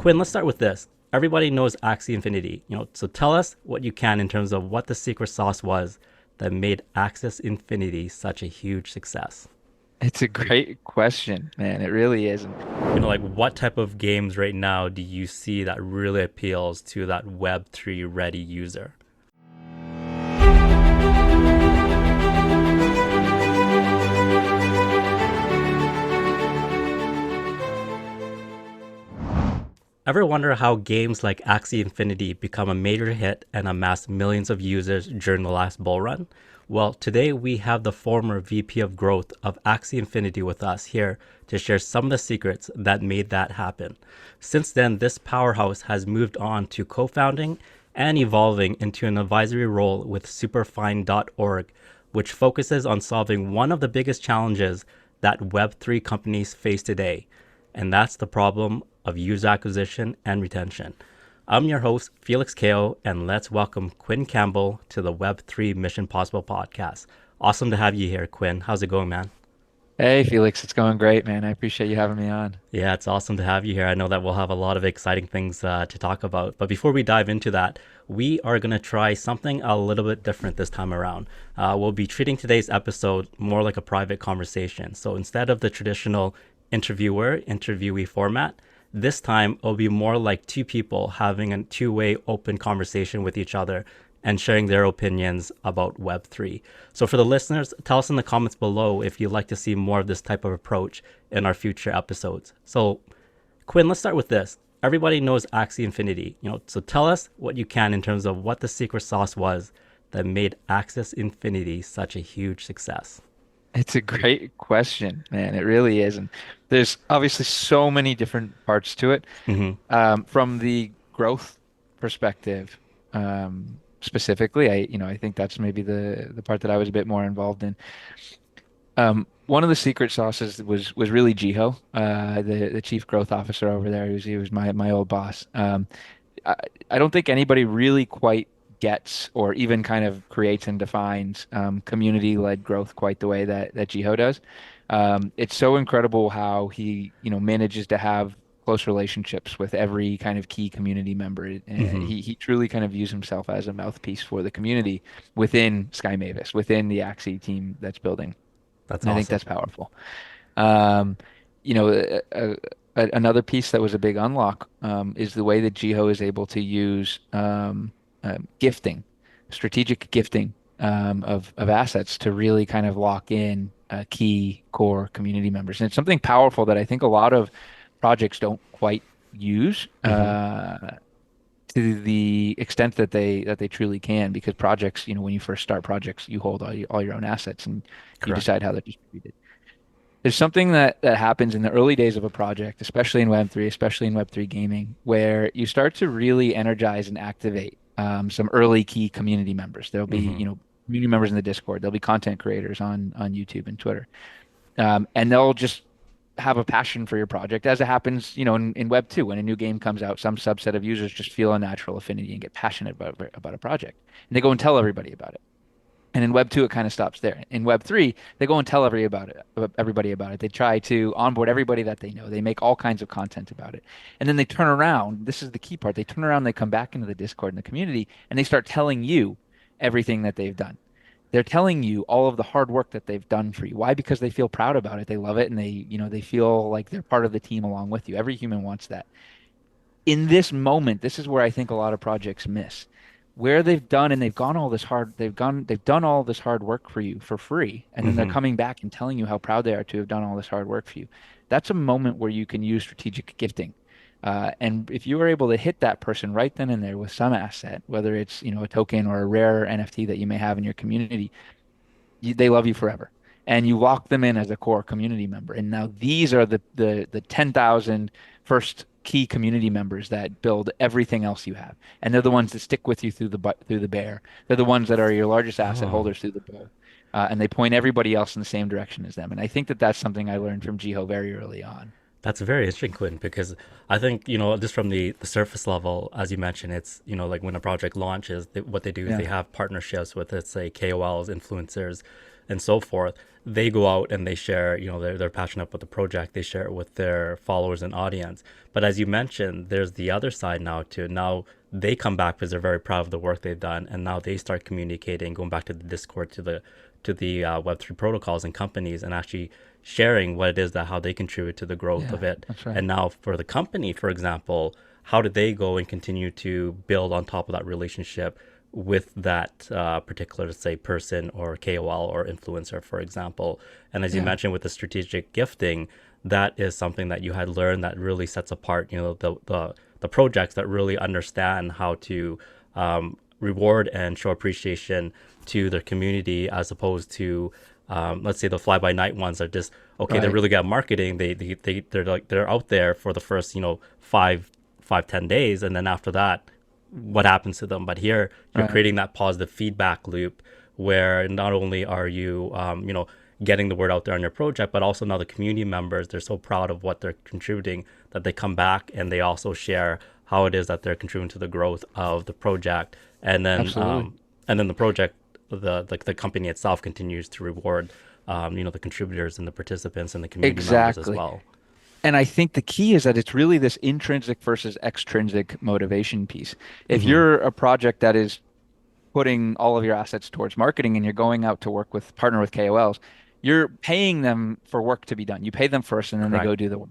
Quinn, let's start with this. Everybody knows Axie Infinity, so tell us what you can in terms of what the secret sauce was that made Axie Infinity such a huge success. It's a great question, man. It really is. Like what type of games right now do you see that really appeals to that Web3 ready user? Ever wonder how games like Axie Infinity become a major hit and amass millions of users during the last bull run? Well, today we have the former VP of Growth of Axie Infinity with us here to share some of the secrets that made that happen. Since then, this powerhouse has moved on to co-founding and evolving into an advisory role with Superfine.org, which focuses on solving one of the biggest challenges that Web3 companies face today, and that's the problem of user acquisition and retention. I'm your host, Felix Cao, and let's welcome Quinn Campbell to the Web3 Mission Possible podcast. Awesome to have you here, Quinn. How's it going, man? Hey, Felix, it's going great, man. I appreciate you having me on. Yeah, it's awesome to have you here. I know that we'll have a lot of exciting things to talk about. But before we dive into that, we are going to try something a little bit different this time around. We'll be treating today's episode more like a private conversation. So instead of the traditional interviewee format, this time it'll be more like two people having a two-way open conversation with each other and sharing their opinions about Web3. So for the listeners, tell us in the comments below if you'd like to see more of this type of approach in our future episodes. So Quinn, let's start with this. Everybody knows Axie Infinity, so tell us what you can in terms of what the secret sauce was that made Axie Infinity such a huge success. It's a great question, man. It really is. And there's obviously so many different parts to it. Mm-hmm. From the growth perspective, specifically, I think that's maybe the part that I was a bit more involved in. One of the secret sauces was really Jiho, the chief growth officer over there. He was my old boss. I, I don't think anybody really quite gets or even kind of creates and defines community-led growth quite the way that Jiho does. It's so incredible how he, manages to have close relationships with every kind of key community member. Mm-hmm. He truly kind of views himself as a mouthpiece for the community within Sky Mavis, within the Axie team that's building. That's And I think awesome. that's powerful. Um, you know, Another piece that was a big unlock is the way that Jiho is able to use gifting, strategic gifting of assets to really kind of lock in key core community members. And it's something powerful that I think a lot of projects don't quite use Mm-hmm. to the extent that they truly can, because projects, when you first start projects, you hold all your own assets and you Correct. decide how they're distributed. There's something that happens in the early days of a project, especially in Web3, especially in Web3 gaming, where you start to really energize and activate some early key community members. There'll be, Mm-hmm. community members in the Discord. There'll be content creators on YouTube and Twitter, and they'll just have a passion for your project, as it happens, in Web 2. When a new game comes out, some subset of users just feel a natural affinity and get passionate about a project, and they go and tell everybody about it. And in Web 2, it kind of stops there. In Web 3, they go and tell everybody about it. They try to onboard everybody that they know. They make all kinds of content about it. And then they turn around. This is the key part. They turn around, they come back into the Discord and the community, and they start telling you everything that they've done. They're telling you all of the hard work that they've done for you. Why? Because they feel proud about it. They love it, and they feel like they're part of the team along with you. Every human wants that. In this moment, this is where I think a lot of projects miss, where they've done all this hard work for you for free, and then they're Mm-hmm. coming back and telling you how proud they are to have done all this hard work for you. That's a moment where you can use strategic gifting. And if you are able to hit that person right then and there with some asset, whether it's, a token or a rare NFT that you may have in your community, they love you forever. And you lock them in as a core community member. And now these are the 10,000 first key community members that build everything else you have. And they're the ones that stick with you through the bear. They're the ones that are your largest asset Oh, holders through the bull. And they point everybody else in the same direction as them. And I think that that's something I learned from Jiho very early on. that's very interesting, Quinn, because I think, just from the surface level, as you mentioned, it's, like when a project launches, what they do is Yeah. they have partnerships with, let's say, KOLs, influencers, and so forth, they go out and they share, they're passionate about the project, they share it with their followers and audience. But as you mentioned, there's the other side now too. Now they come back because they're very proud of the work they've done, and now they start communicating, going back to the Discord, to the Web3 protocols and companies, and actually sharing what it is that how they contribute to the growth Yeah, of it. that's right. And now for the company, for example, how do they go and continue to build on top of that relationship with that particular, say, person or KOL or influencer, for example? And as you Yeah. mentioned with the strategic gifting, that is something that you had learned that really sets apart, the projects that really understand how to reward and show appreciation to their community, as opposed to let's say the fly by night ones are just okay. They're Right. really good at marketing. They're out there for the first 5, 10 days, and then after that, what happens to them? But here you're Right. creating that positive feedback loop where not only are you getting the word out there on your project, but also now the community members, they're so proud of what they're contributing that they come back and they also share how it is that they're contributing to the growth of the project. And then Absolutely. the project, the company itself continues to reward the contributors and the participants and the community members as Exactly. well. And I think the key is that it's really this intrinsic versus extrinsic motivation piece. If Hmm. you're a project that is putting all of your assets towards marketing and you're going out to partner with KOLs, you're paying them for work to be done. You pay them first and then they go Correct. do the work.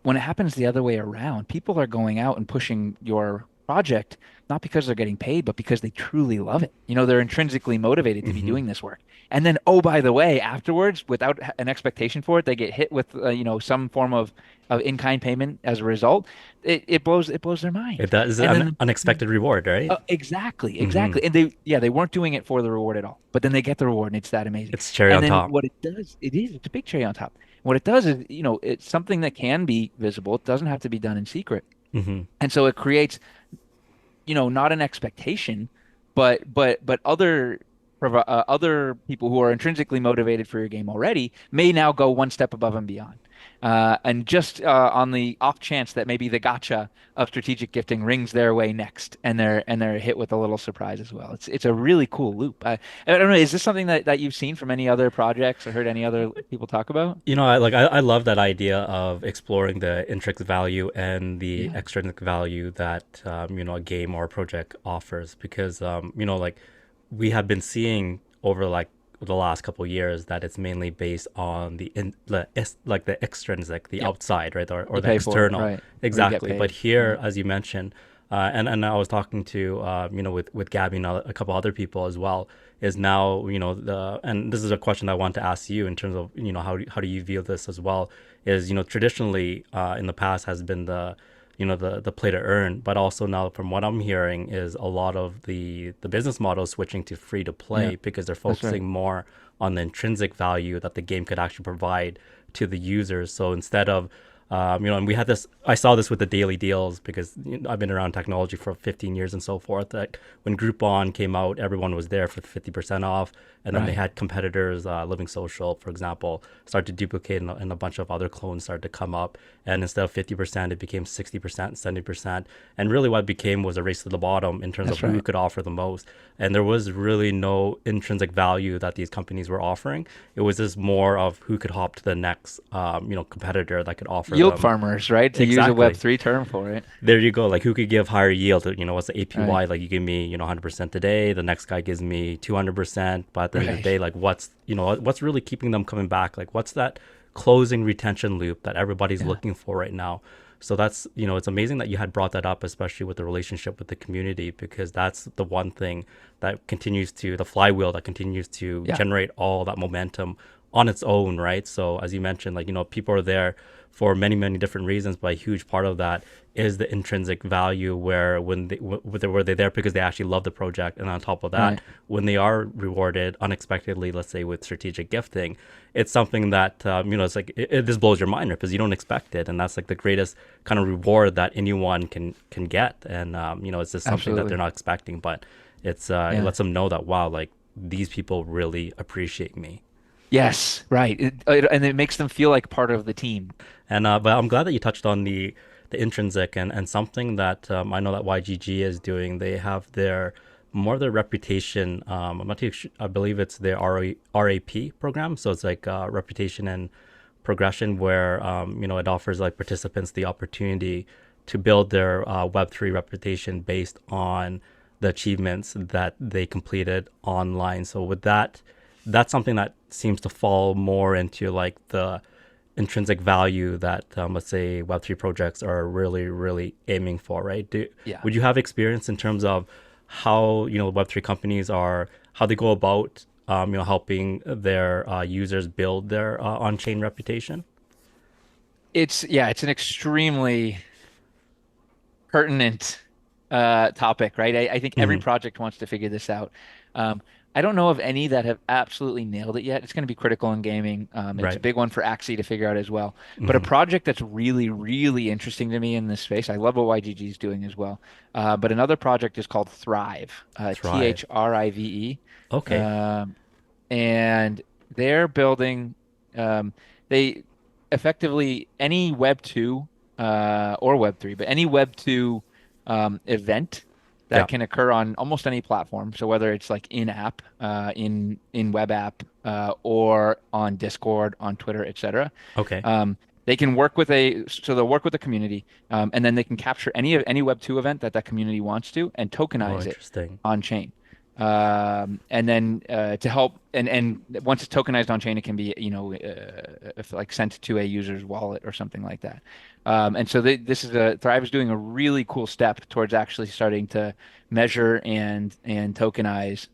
When it happens the other way around, people are going out and pushing your project not because they're getting paid, but because they truly love it. They're intrinsically motivated to be Hmm. doing this work. And then, oh, by the way, afterwards, without an expectation for it, they get hit with, some form of in-kind payment as a result. It blows their It mind. does And an then unexpected reward, right? exactly, Hmm. exactly. And they weren't doing it for the reward at all, but then they get the reward and it's that amazing. It's cherry And on then top. what it does, it's a big cherry on top. What it does is, it's something that can be visible. It doesn't have to be done in secret. Hmm. And so it creates, not an expectation, but other people who are intrinsically motivated for your game already may now go one step above and beyond. And just on the off chance that maybe the gotcha of strategic gifting rings their way next, and they're hit with a little surprise as well. It's a really cool loop. I don't know. Is this something that you've seen from any other projects or heard any other people talk about? I love that idea of exploring the intrinsic value and the Yeah. extrinsic value that a game or a project offers, because we have been seeing over like the last couple of years that it's mainly based on the extrinsic, the Yep. outside, right, or You the pay for it, external. right? Or you get Exactly. But paid, here, right? as you mentioned, and I was talking to with Gabby and a couple other people as well, is now and this is a question I want to ask you in terms of how do you view this as well, is traditionally in the past has been the play to earn, but also now from what I'm hearing is a lot of the business model is switching to free to Yeah, play because they're that's right. focusing more on the intrinsic value that the game could actually provide to the users. So instead of and we had this. I saw this with the daily deals because I've been around technology for 15 years and so forth. That when Groupon came out, everyone was there for 50% off, and then they Right. had competitors, Living Social, for example, start to duplicate, and a bunch of other clones started to come up. And instead of 50%, it became 60%, 70%, and really what it became was a race to the bottom in terms of That's who right. could offer the most. And there was really no intrinsic value that these companies were offering. It was just more of who could hop to the next, competitor that could offer Yield them. farmers, right? To use a Exactly. Web3 term for it. There you go. Like who could give higher yield? What's the Right. APY? Like you give me, 100% today. The next guy gives me 200%. But at the end of the Right. day, like what's really keeping them coming back? Like what's that closing retention loop that everybody's Yeah. looking for right now? So that's, it's amazing that you had brought that up, especially with the relationship with the community, because that's the one thing that continues to, the flywheel that continues to Yeah. generate all that momentum on its own, right? So as you mentioned, like, people are there for many, many different reasons, but a huge part of that is the intrinsic value where when they were they there because they actually love the project, and on top of that, Right. when they are rewarded unexpectedly, let's say with strategic gifting, it's something that it's like it just blows your mind because you don't expect it, and that's like the greatest kind of reward that anyone can get, and it's just something that they're Absolutely. not expecting, but it Yeah. lets them know that wow, like these people really appreciate me. Yes. Right. And it makes them feel like part of the team. And but I'm glad that you touched on the intrinsic and something that I know that YGG is doing. They have their more their reputation. I'm not too sure, I believe it's the RAP program. So it's like reputation and progression, where it offers like participants the opportunity to build their Web3 reputation based on the achievements that they completed online. So with that, that's something that seems to fall more into like the intrinsic value that let's say Web3 projects are really, really aiming for, right? Yeah. Would you have experience in terms of how Web3 companies are, how they go about helping their users build their on-chain reputation? It's an extremely pertinent topic, right? I think every Hmm. project wants to figure this out. Um, I don't know of any that have absolutely nailed it yet. It's going to be critical in gaming. It's a Right. big one for Axie to figure out as well. But a Hmm. project that's really, really interesting to me in this space, I love what YGG is doing as well. But another project is called Thrive, Thrive. Thrive. Okay. Um, and they're building they effectively any Web 2 or Web 3, but any Web 2 event Yeah. that can occur on almost any platform. So whether it's like in-app, in web app, or on Discord, on Twitter, etc. Okay. Um, they can work with they'll work with the community, and then they can capture any Web 2 event that that community wants to and Oh, tokenize it interesting. on chain. And then to help and once it's tokenized on chain, it can be if, like sent to a user's wallet or something like that. And so this is Thrive is doing a really cool step towards actually starting to measure and tokenize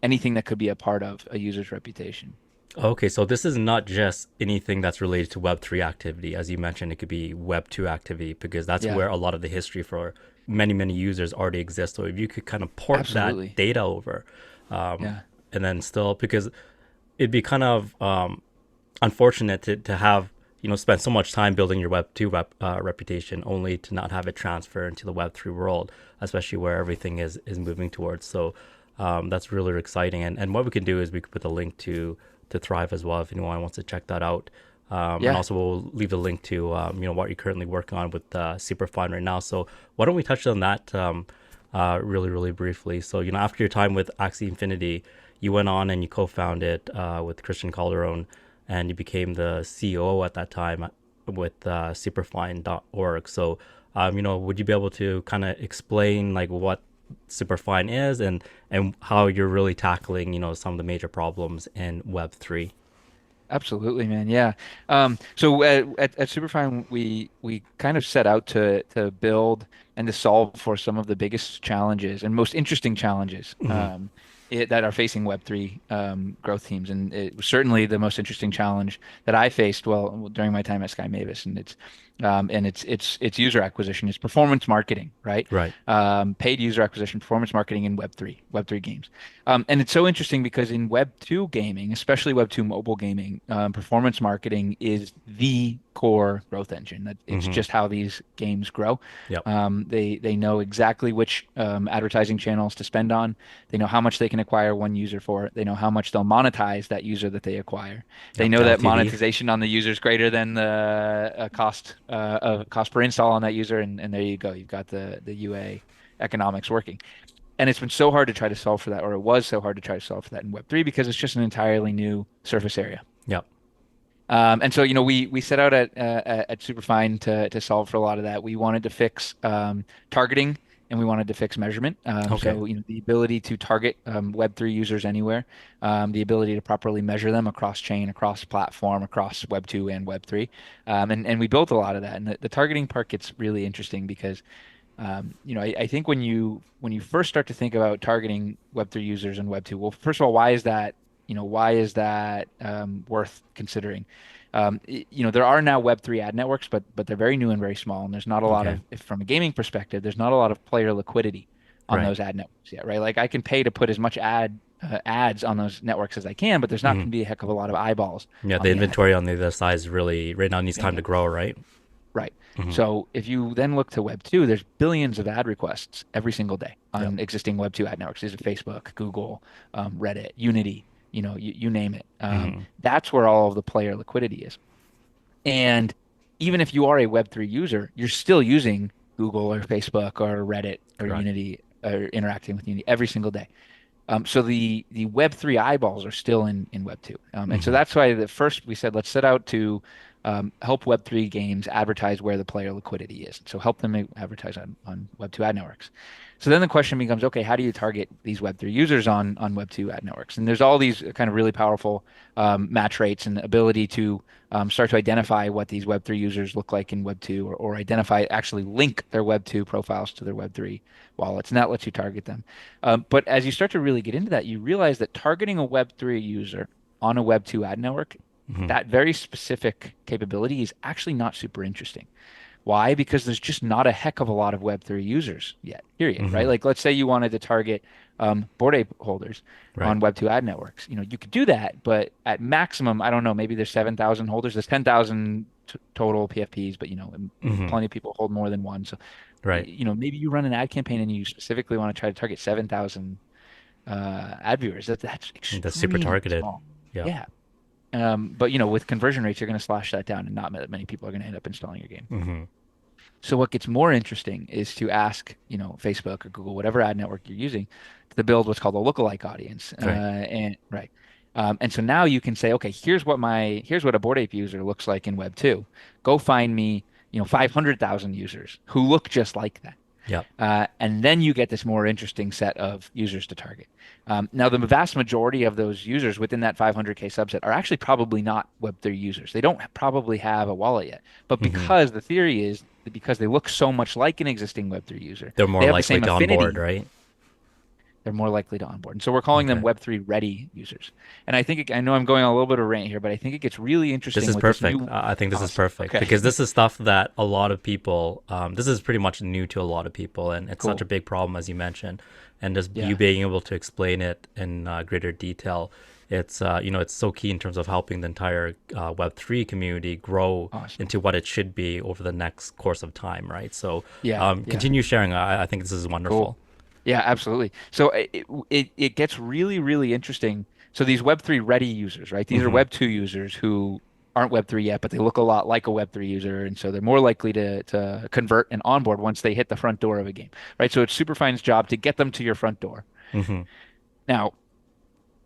anything that could be a part of a user's reputation. Okay, so this is not just anything that's related to Web3 activity. As you mentioned, it could be Web2 activity because that's Yeah, where a lot of the history for many, many users already exists. So if you could kind of port that absolutely. data over, um, Yeah. and then still, because it'd be kind of unfortunate to have, spend so much time building your Web2 reputation only to not have it transfer into the Web3 world, especially where everything is moving towards. So that's really exciting. And what we can do is we could put a link to Thrive as well if anyone wants to check that out. And Yeah. also we'll leave the link to what you're currently working on with Superfine right now. So why don't we touch on that really, really briefly? So after your time with Axie Infinity, you went on and you co-founded with Christian Calderon, and you became the CEO at that time with Superfine.org. So would you be able to kind of explain like what Superfine is and how you're really tackling some of the major problems in Web3? Absolutely, man. Yeah. So at Superfine, we kind of set out to build and to solve for some of the biggest challenges and most interesting challenges Hmm. that are facing Web3 growth teams, and it was certainly the most interesting challenge that I faced well during my time at Sky Mavis, and it's user acquisition, it's performance marketing, right? Right. Paid user acquisition, performance marketing in Web3 games. And it's so interesting because in Web 2 gaming, especially Web 2 mobile gaming, performance marketing is the core growth engine. That it's Hmm. just how these games grow. Yep. They know exactly which advertising channels to spend on. They know how much they can acquire one user for. They know how much they'll monetize that user that they acquire. They Yep. know The that LTV. monetization on the user is greater than the cost per install on that user, and there you go. You've got the UA economics working. And it's been so hard to try to solve for that, or it was so hard to try to solve for that in Web3 because it's just an entirely new surface area. Yep. And so, we set out at Superfine to solve for a lot of that. We wanted to fix targeting and we wanted to fix measurement. Okay. So, the ability to target Web3 users anywhere, the ability to properly measure them across chain, across platform, across Web2 and Web3. And we built a lot of that. And the targeting part gets really interesting because I think when you first start to think about targeting Web3 users and Web2, well, first of all, why is that worth considering? There are now Web3 ad networks, but they're very new and very small, and there's not a lot Okay. of, if from a gaming perspective, there's not a lot of player liquidity on Right. those ad networks yet, right? Like I can pay to put as much ads on those networks as I can, but there's not Hmm. going to be a heck of a lot of eyeballs Yeah. on The the ad. inventory on the other side is really right now needs time to Man, grow. Right. right. Hmm. So if you then look to Web 2, there's billions of ad requests every single day Yep. on existing Web 2 ad networks. These are Facebook, Google, Reddit, Unity, you name it. Hmm. That's where all of the player liquidity is. And even if you are a Web3 user, you're still using Google or Facebook or Reddit or Correct. Unity. are interacting with Unity every single day. So the Web3 eyeballs are still in Web2. And so Hmm. that's why the first we said, let's set out to help Web3 games advertise where the player liquidity is. So help them advertise on Web2 ad networks. So then the question becomes, okay, how do you target these Web3 users on Web2 ad networks? And there's all these kind of really powerful match rates and ability to start to identify what these Web3 users look like in Web2 or identify, actually link their Web2 profiles to their Web3 wallets. And that lets you target them. But as you start to really get into that, you realize that targeting a Web3 user on a Web2 ad network, Hmm. that very specific capability is actually not super interesting. Why? Because there's just not a heck of a lot of Web3 users yet, period, right? Hmm. Like, let's say you wanted to target Bored Ape holders Right. on Web2 ad networks. You could do that, but at maximum, I don't know, maybe there's 7,000 holders. There's 10,000 total PFPs, but Hmm. plenty of people hold more than one. So, Right. maybe you run an ad campaign and you specifically want to try to target 7,000 ad viewers. That's That's super extremely targeted. small. Yeah. Yeah. But with conversion rates, you're going to slash that down, and not that many people are going to end up installing your game. Hmm. So what gets more interesting is to ask, Facebook or Google, whatever ad network you're using, to build what's called a lookalike audience. Right. And right. And so now you can say, okay, here's what a Bored Ape user looks like in Web 2. Go find me, 500,000 users who look just like that. Yep. And then you get this more interesting set of users to target. Now, the vast majority of those users within that 500K subset are actually probably not Web3 users. They don't probably have a wallet yet. But Hmm. because the theory is that because they look so much like an existing Web3 user, They're they more have the likely same to onboard, affinity, right? they're more likely to onboard. And so we're calling them Okay. Web3 ready users. And I know I'm going on a little bit of a rant here, but I think it gets really This interesting is with this perfect. new. I think this is Awesome. perfect Okay. because this is stuff that a lot of people, this is pretty much new to a lot of people, and it's such a Cool. big problem, as you mentioned. And just you Yeah. being able to explain it in greater detail, it's so key in terms of helping the entire Web3 community grow Awesome. into what it should be over the next course of time, right? So Yeah. Yeah. continue sharing. I think this is Cool. wonderful. Yeah, absolutely. So it gets really, really interesting. So these Web3 ready users, right? These are Hmm. Web2 users who aren't Web3 yet, but they look a lot like a Web3 user, and so they're more likely to convert and onboard once they hit the front door of a game, right? So it's Superfine's job to get them to your front door. Hmm. Now,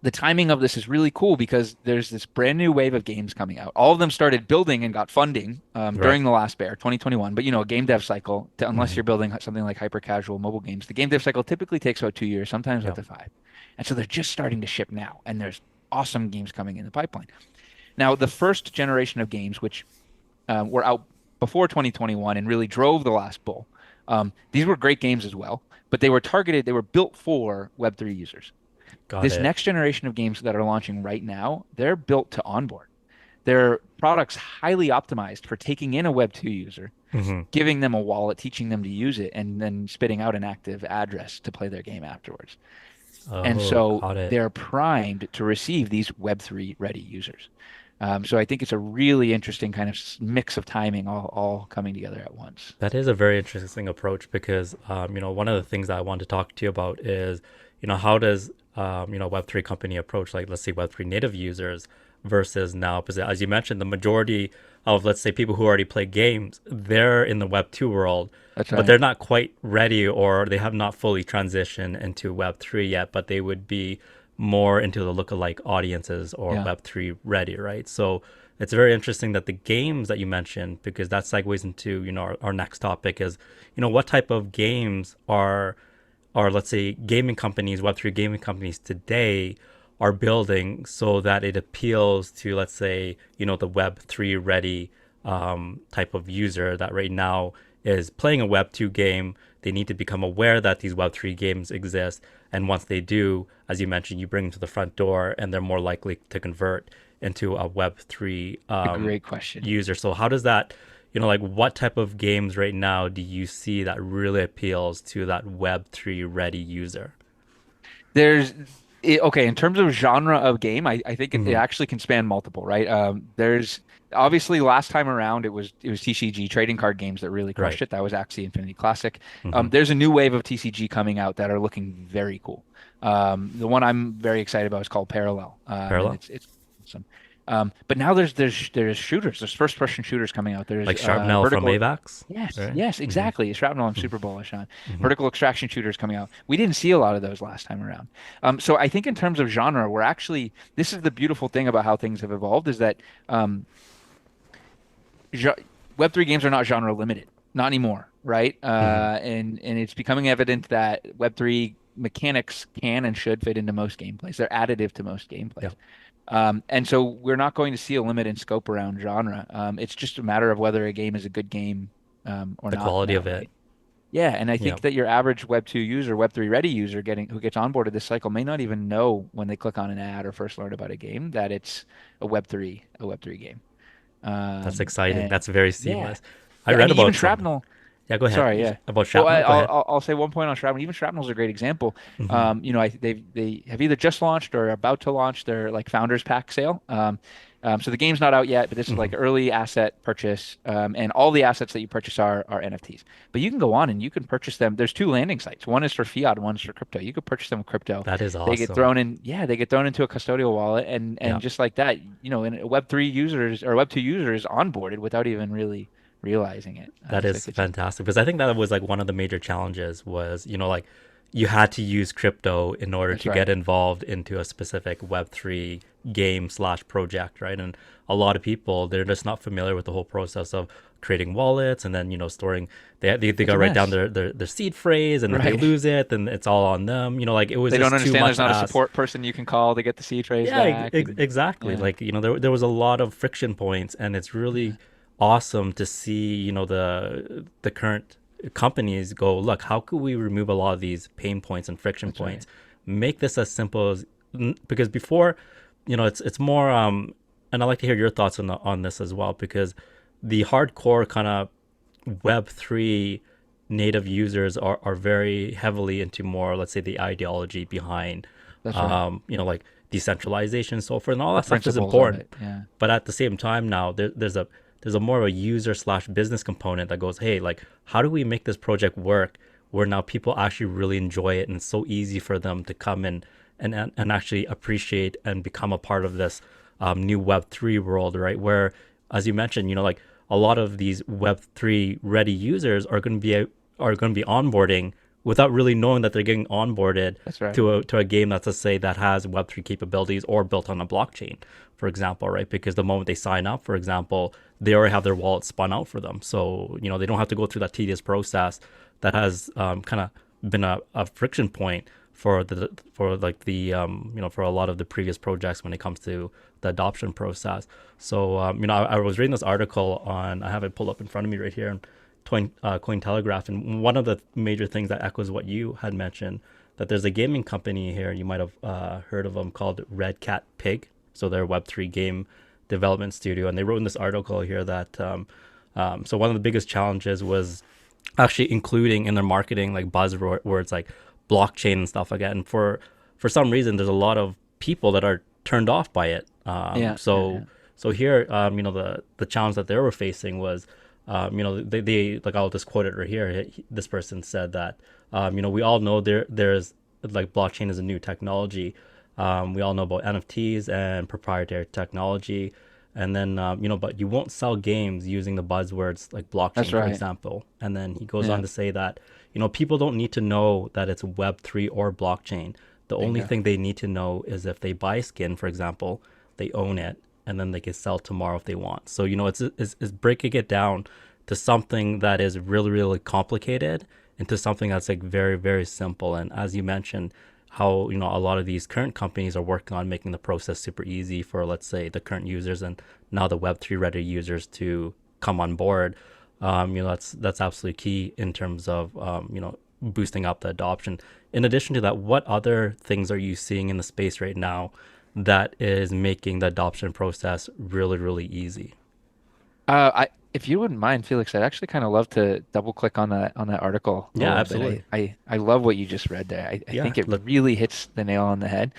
the timing of this is really cool because there's this brand new wave of games coming out. All of them started building and got funding Right. during the last bear, 2021. But a game dev cycle, unless Hmm. you're building something like hyper casual mobile games, the game dev cycle typically takes about 2 years, sometimes up Yep. to 5. And so they're just starting to ship now, and there's awesome games coming in the pipeline. Now, the first generation of games, which were out before 2021 and really drove the last bull, these were great games as well, but they were built for Web3 users. Got This it. next generation of games that are launching right now, they're built to onboard. They're products highly optimized for taking in a Web2 user, Hmm. giving them a wallet, teaching them to use it, and then spitting out an active address to play their game afterwards. And Oh, so got it. they're primed to receive these Web3 ready users. So I think it's a really interesting kind of mix of timing all coming together at once. That is a very interesting approach because, one of the things that I want to talk to you about is, how does, Web3 company approach, like, let's say, Web3 native users versus now, because as you mentioned, the majority of, let's say, people who already play games, they're in the Web2 world, That's but right. they're not quite ready or they have not fully transitioned into Web3 yet, but they would be more into the lookalike audiences or Yeah. Web3 ready, right? So, it's very interesting that the games that you mentioned, because that segues into our next topic is what type of games are let's say gaming companies, Web3 gaming companies today are building so that it appeals to, let's say, the Web3 ready type of user that right now is playing a Web2 game. They need to become aware that these Web3 games exist, and once they do, as you mentioned, you bring them to the front door and they're more likely to convert into a Web3 A great question. user. So how does that, like what type of games right now do you see that really appeals to that Web3 ready user? Okay, in terms of genre of game, I think it Hmm. actually can span multiple, right? There's obviously last time around it was TCG trading card games that really Right. crushed it. That was Axie Infinity Classic. Hmm. There's a new wave of TCG coming out that are looking very cool. The one I'm very excited about is called Parallel, and Parallel. it's awesome. But now there's shooters. There's first person shooters coming out. There's Like Sharpnel from vertical. AVAX, Yes, right? yes, Hmm. exactly. Shrapnel, I'm super bullish on. Hmm. Vertical extraction shooters coming out. We didn't see a lot of those last time around. So I think in terms of genre, we're actually this is the beautiful thing about how things have evolved is that um, ge Web3 games are not genre limited, not anymore, right? Hmm. And it's becoming evident that Web3 mechanics can and should fit into most gameplays. They're additive to most Yeah, gameplays. And so we're not going to see a limit in scope around genre. It's just a matter of whether a game is a good game or the not quality now, of it. right? Yeah, and I Yeah, think that your average Web2 user, Web3 ready user who gets onboarded this cycle may not even know when they click on an ad or first learn about a game that it's a Web3 game. that's exciting. And That's very yeah, seamless. I yeah, and read even about some. Shrapnel. Yeah, go ahead. Sorry, yeah. About Well, Shrapnel, go ahead. I'll say one point on Shrapnel. Even Shrapnel's a great example. Hmm. They have either just launched or are about to launch their like founders pack sale. So the game's not out yet, but this is Hmm. like early asset purchase, and all the assets that you purchase are NFTs. But you can go on and you can purchase them. There's two landing sites. One is for fiat, one is for crypto. You could purchase them with crypto. That is They get awesome. thrown in, yeah, they get thrown into a custodial wallet, Yeah. and just like that, and Web3 users or Web2 users onboarded without even really realizing it. That So is it's just fantastic because I think that was like one of the major challenges was, like you had to use crypto in order that's to get right. involved into a specific Web3 game slash project, right? And a lot of people, they're just not familiar with the whole process of creating wallets and then, storing, they got It's to a write down mess. their seed phrase, and if they Right. lose it, then it's all on them. Like it was They don't just too understand much there's to not a ask. support person you can call to get the C trays Yeah, back. And exactly. yeah, Like, there was a lot of friction points, and it's yeah, really awesome to see, the current companies go, look, how could we remove a lot of these pain points and friction that's right. points? Make this as simple as because before, it's more and I'd like to hear your thoughts on this as well, because the hardcore kind of Web3 native users are very heavily into more, let's say, the ideology behind, That's right. like decentralization and so forth. And all The that stuff is principles of important. it. Yeah, But at the same time now, there's a more of a user slash business component that goes, hey, like, how do we make this project work where now people actually really enjoy it and it's so easy for them to come in and actually appreciate and become a part of this new Web3 world, right? Where, as you mentioned, like a lot of these Web3 ready users are going to be onboarding without really knowing that they're getting onboarded that's right. to a game that's, let's say, that has Web3 capabilities or built on a blockchain, for example, right? Because the moment they sign up, for example, they already have their wallet spun out for them, so they don't have to go through that tedious process that has kind of been a friction point for like the for a lot of the previous projects when it comes to the adoption process. So I was reading this article on, I have it pulled up in front of me right here, Cointelegraph, and one of the major things that echoes what you had mentioned, that there's a gaming company here, you might have heard of them, called Red Cat Pig. So they're a Web3 game development studio, and they wrote in this article here that so one of the biggest challenges was actually including in their marketing like buzzwords like blockchain and stuff like that. And for some reason, there's a lot of people that are turned off by it. Yeah, yeah, So yeah. so here, the challenge that they were facing was, they like, I'll just quote it right here. This person said that, we all know there's like blockchain is a new technology. We all know about NFTs and proprietary technology, and then but you won't sell games using the buzzwords like That's blockchain, for right. example. And then he goes on Yeah, to say that people don't need to know that it's Web3 or blockchain. The only bingo. thing they need to know is if they buy skin, for example, they own it, and then they can sell tomorrow if they want. So it's breaking it down to something that is really really complicated into something that's like very very simple. And as you mentioned, how a lot of these current companies are working on making the process super easy for, let's say, the current users and now the Web3 ready users to come on board. That's absolutely key in terms of boosting up the adoption. In addition to that, what other things are you seeing in the space right now that is making the adoption process really really easy? If you wouldn't mind, Felix, I'd actually kind of love to double click on that article a Yeah, little bit. absolutely. I love what you just read there. I Yeah, think it look. really hits the nail on the head.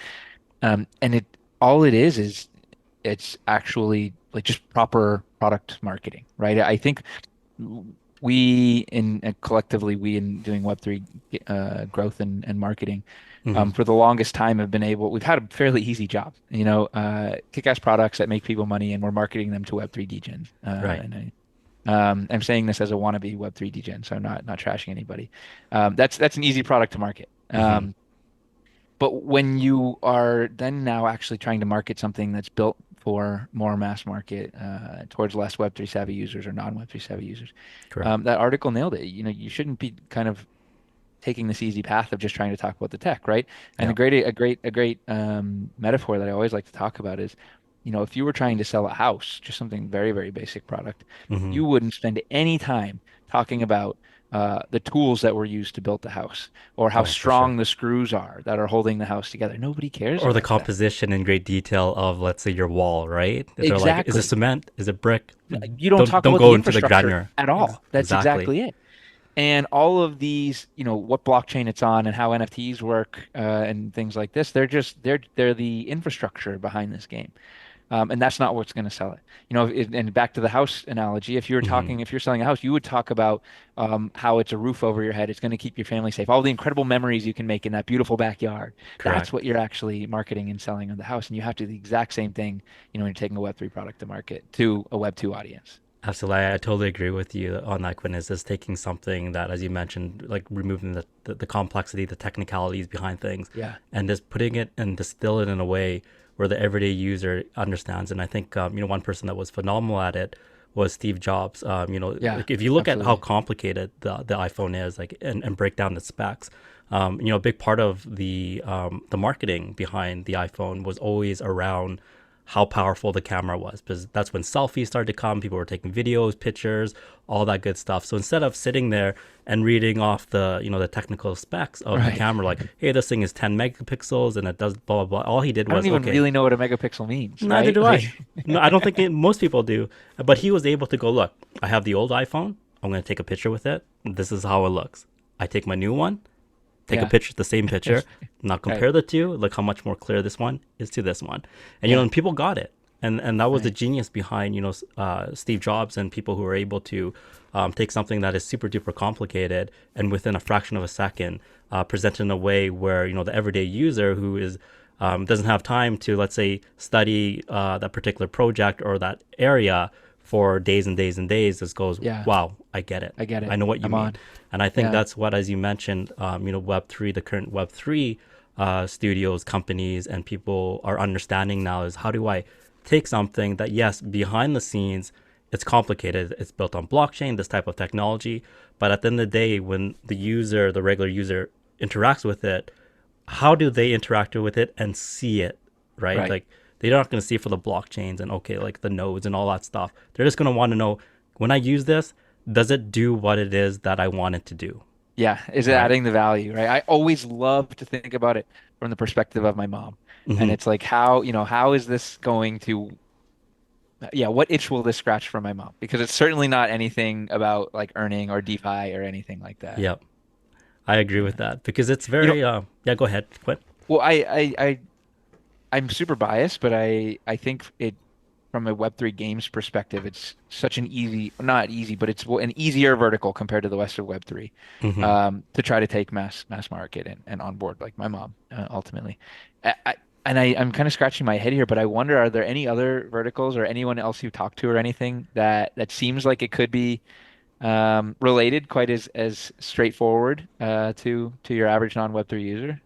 And all it is it's actually like just proper product marketing, right? I think we in collectively we in doing Web3 growth and marketing Hmm. for the longest time have been able we've had a fairly easy job, kick-ass products that make people money, and we're marketing them to Web3 degens. Right. I'm saying this as a wannabe Web3 degen, so I'm not trashing anybody. That's an easy product to market. Hmm. But when you are then now actually trying to market something that's built for more mass market, towards less Web3 savvy users or non-Web3 savvy users, Correct. that article nailed it. You shouldn't be kind of taking this easy path of just trying to talk about the tech, right? And Yeah. a great metaphor that I always like to talk about is, if you were trying to sell a house, just something very, very basic product, Hmm. you wouldn't spend any time talking about the tools that were used to build the house or how Oh, for sure. strong the screws are that are holding the house together. Nobody cares Or the about that. composition in great detail of, let's say, your wall, right? They're like, is it Exactly. cement? Is it brick? You don't Don't talk don't about go the into the infrastructure granular. at all. That's Exactly. exactly it. And all of these, what blockchain it's on and how NFTs work, and things like this, they're the infrastructure behind this game. And that's not what's going to sell it. And back to the house analogy, Hmm. if you're selling a house, you would talk about how it's a roof over your head. It's going to keep your family safe. All the incredible memories you can make in that beautiful backyard. That's what Correct. you're actually marketing and selling of the house. And you have to do the exact same thing, when you're taking a Web3 product to market to a Web2 audience. Absolutely. I totally agree with you on that, Quinn. Is just taking something that, as you mentioned, like removing the complexity, the technicalities behind things, Yeah. and just putting it and distill it in a way where the everyday user understands. And I think, one person that was phenomenal at it was Steve Jobs. Yeah. Like if you look at how Absolutely. complicated the iPhone is, like, and break down the specs, a big part of the marketing behind the iPhone was always around how powerful the camera was, because that's when selfies started to come. People were taking videos, pictures, all that good stuff. So instead of sitting there and reading off the technical specs of the Right. camera, like, hey, this thing is 10 megapixels and it does blah blah blah, all he did I don't was, even okay. really know what a megapixel means, Neither right? do I. No, I don't think most people do. But he was able to go, look, I have the old iPhone. I'm going to take a picture with it. This is how it looks. I take my new one, take a Yeah. picture, the same picture, now Right. compare the two. Look how much more clear this one is to this one. And Yeah. and people got it. And that was the Right. genius behind Steve Jobs and people who were able to take something that is super duper complicated and within a fraction of a second present it in a way where the everyday user who is doesn't have time to, let's say, study that particular project or that area for days and days and days, just goes, Yeah. wow, I get it. I get I it. know what you I'm mean. on. And I think Yeah. that's what, as you mentioned, Web3, the current Web3 studios, companies, and people are understanding now is, how do I take something that, yes, behind the scenes, it's complicated, it's built on blockchain, this type of technology, but at the end of the day, when the regular user interacts with it, how do they interact with it and see it, right? Right. Like, they're not going to see it for the blockchains and, okay, like the nodes and all that stuff. They're just going to want to know, when I use this, does it do what it is that I want it to do, Yeah. Is it right? adding the value, right? I always love to think about it from the perspective of my mom. And Hmm. it's like, how is this going to, yeah, what itch will this scratch for my mom? Because it's certainly not anything about like earning or DeFi or anything like that. Yep, I agree with Yeah. that because it's You know, very. Yeah, go ahead, quit. well, I'm super biased, but I think it from a Web3 games perspective, it's such an easy, not easy, but it's an easier vertical compared to the rest of Web3, Hmm. to try to take mass market and onboard like my mom, ultimately. I'm kind of scratching my head here, but I wonder, are there any other verticals or anyone else you talk to or anything that seems like it could be related quite as straightforward to your average non-Web3 user?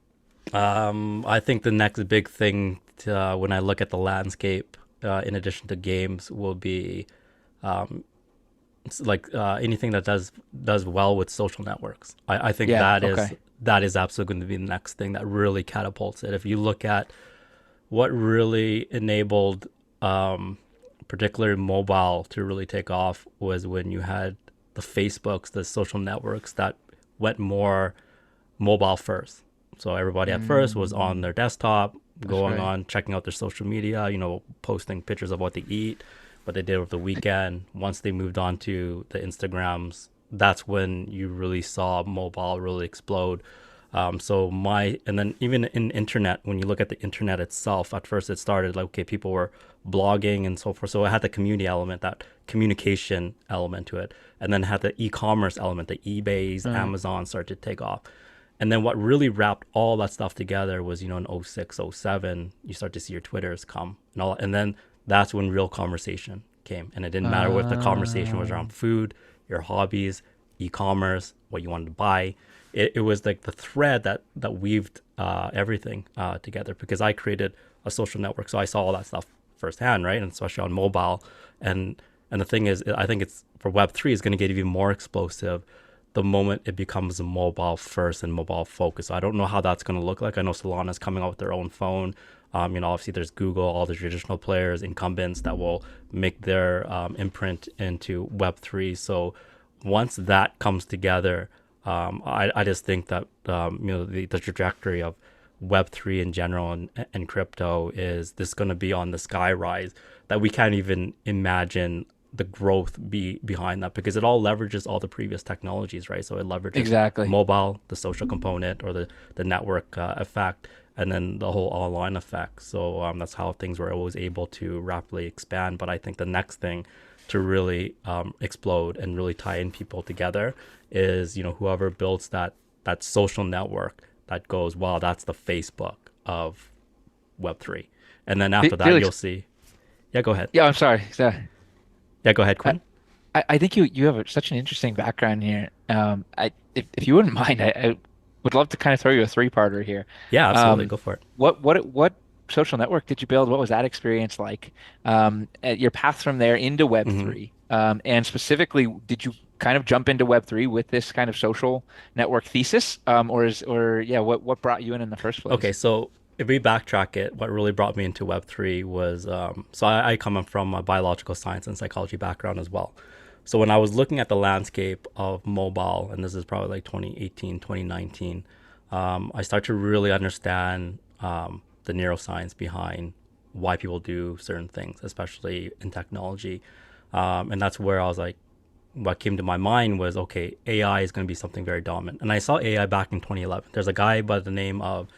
I think the next big thing when I look at the landscape, in addition to games, will be like anything that does well with social networks. I think Yeah. that Okay. is absolutely going to be the next thing that really catapults it. If you look at what really enabled, particularly mobile, to really take off, was when you had the Facebooks, the social networks that went more mobile first. So everybody at first was on Mm, their desktop, that's going right. on, checking out their social media, posting pictures of what they eat, what they did over the weekend. Once they moved on to the Instagrams, that's when you really saw mobile really explode. And then even in internet, when you look at the internet itself, at first it started like, okay, people were blogging and so forth. So it had the community element, that communication element to it. And then it had the e-commerce element, the eBays, Uh, Amazon started to take off. And then what really wrapped all that stuff together was, in '06, '07, you start to see your Twitters come and all. And then that's when real conversation came. And it didn't matter what the conversation was uh, around food, your hobbies, e-commerce, what you wanted to buy. It was like the thread that weaved everything together, because I created a social network. So I saw all that stuff firsthand, right? And especially on mobile. And the thing is, I think it's for Web3 is going to get even more explosive the moment it becomes mobile first and mobile focused. So I don't know how that's going to look like. I know Solana's coming out with their own phone. Obviously there's Google, all the traditional players, incumbents that will make their imprint into Web3. So once that comes together, I just think that the trajectory of Web3 in general and crypto is this going to be on the sky rise that we can't even imagine the growth be behind that, because it all leverages all the previous technologies, right? So it leverages exactly. mobile, the social component, or the network effect, and then the whole online effect. So that's how things were always able to rapidly expand. But I think the next thing to really explode and really tie in people together is, whoever builds that social network that goes, wow, that's the Facebook of Web3. And then after that, Felix, you'll see. Yeah, go ahead. yeah, I'm sorry. Yeah, go ahead, I, Quinn. I think you have such an interesting background here. If you wouldn't mind, I would love to kind of throw you a three-parter here. Yeah, absolutely. Um, Go for it. what social network did you build? What was that experience like? Your path from there into Hmm. Web3, and specifically, did you kind of jump into Web3 with this kind of social network thesis, or yeah, what brought you in the first Okay, place? so if we backtrack it, what really brought me into Web3 was I come from a biological science and psychology background as well. So when I was looking at the landscape of mobile, and this is probably like 2018, 2019, I started to really understand the neuroscience behind why people do certain things, especially in technology. And that's where I was like, what came to my mind was, okay, AI is going to be something very dominant. And I saw AI back in 2011. There's a guy by the name of,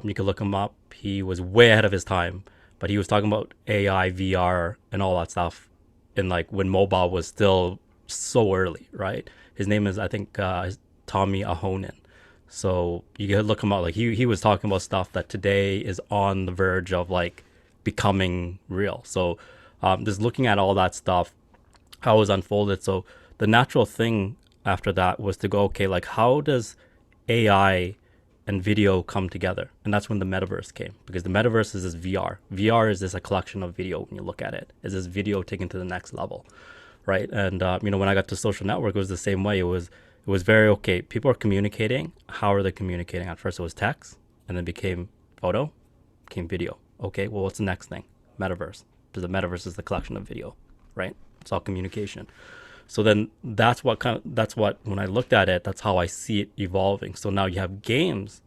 you can look him up. He was way ahead of his time, but he was talking about AI, VR, and all that stuff in like when mobile was still so early, right? His name is, I think, Tommy Ahonen. So you can look him up. Like he was talking about stuff that today is on the verge of like becoming real. So just looking at all that stuff, how it was unfolded. So the natural thing after that was to go, okay, like how does AI and video come together? And that's when the metaverse came, because the metaverse is this VR. VR is this a collection of video when you look at it. Is this video taken to the next level, right? And when I got to social network, it was the same way. It was very okay. People are communicating. How are they communicating? At first, it was text, and then became photo, became video. Okay, well, what's the next thing? Metaverse. Because the metaverse is the collection of video, right? It's all communication. So then that's what when I looked at it, that's how I see it evolving. So now you have games.